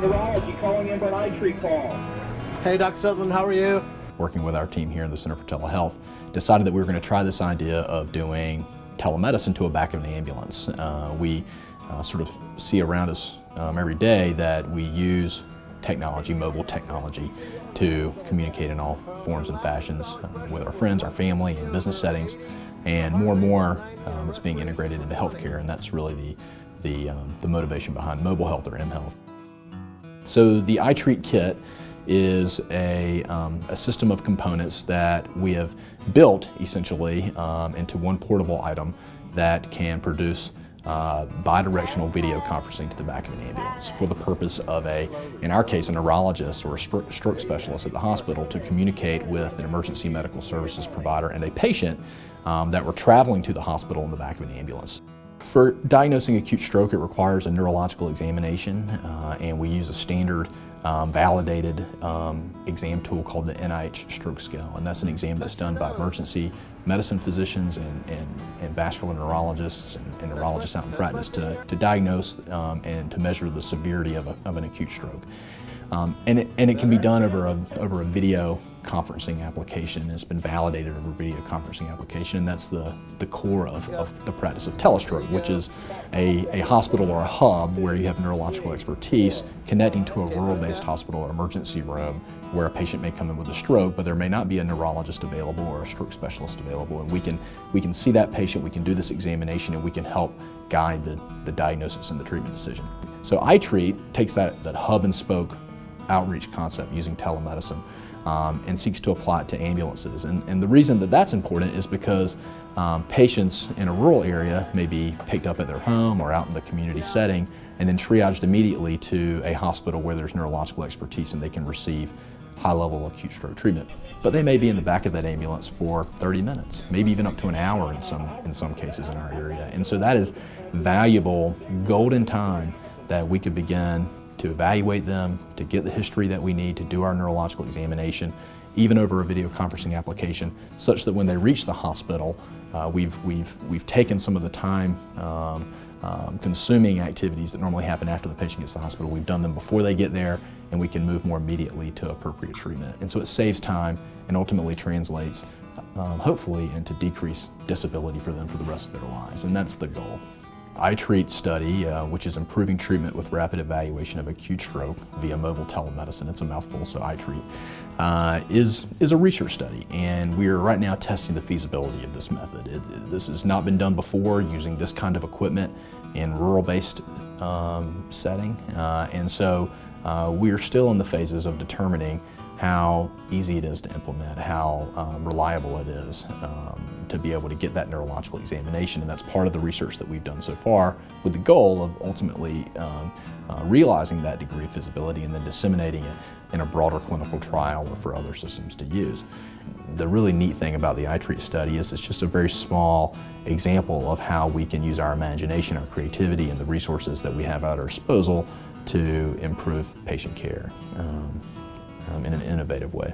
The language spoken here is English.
Neurology calling in for an iTREAT call. Hey, Dr. Sutherland, how are you? Working with our team here in the Center for Telehealth, decided that we were going to try this idea of doing telemedicine to a back of an ambulance. We sort of see around us every day that we use technology, mobile technology, to communicate in all forms and fashions with our friends, our family, and business settings. And more, it's being integrated into healthcare, and that's really the motivation behind mobile health or mHealth. So the iTREAT kit is a system of components that we have built essentially into one portable item that can produce bidirectional video conferencing to the back of an ambulance for the purpose of in our case, a neurologist or a stroke specialist at the hospital to communicate with an emergency medical services provider and a patient that were traveling to the hospital in the back of an ambulance. For diagnosing acute stroke, it requires a neurological examination, and we use a standard validated exam tool called the NIH stroke scale, and that's an exam that's done by emergency medicine physicians and vascular neurologists and neurologists out in practice to diagnose and to measure the severity of an acute stroke. And it can be done over a video conferencing application. It's been validated over a video conferencing application, and that's the core of the practice of telestroke, which is a hospital or a hub where you have neurological expertise connecting to a rural-based hospital or emergency room where a patient may come in with a stroke, but there may not be a neurologist available or a stroke specialist available, and we can see that patient, we can do this examination, and we can help guide the diagnosis and the treatment decision. So iTREAT takes that hub and spoke outreach concept using telemedicine and seeks to apply it to ambulances. And the reason that that's important is because patients in a rural area may be picked up at their home or out in the community setting and then triaged immediately to a hospital where there's neurological expertise and they can receive high-level acute stroke treatment. But they may be in the back of that ambulance for 30 minutes, maybe even up to an hour in some cases in our area. And so that is valuable, golden time that we could begin to evaluate them, to get the history that we need to do our neurological examination, even over a video conferencing application, such that when they reach the hospital, we've taken some of the time consuming activities that normally happen after the patient gets to the hospital. We've done them before they get there, and we can move more immediately to appropriate treatment. And so it saves time and ultimately translates, hopefully, into decreased disability for them for the rest of their lives, and that's the goal. iTREAT study, which is improving treatment with rapid evaluation of acute stroke via mobile telemedicine, it's a mouthful, so iTREAT, is a research study, and we are right now testing the feasibility of this method. This has not been done before using this kind of equipment in rural-based setting, and so we are still in the phases of determining how easy it is to implement, how reliable it is to be able to get that neurological examination, and that's part of the research that we've done so far with the goal of ultimately realizing that degree of feasibility and then disseminating it in a broader clinical trial or for other systems to use. The really neat thing about the iTREAT study is it's just a very small example of how we can use our imagination, our creativity, and the resources that we have at our disposal to improve patient care in an innovative way.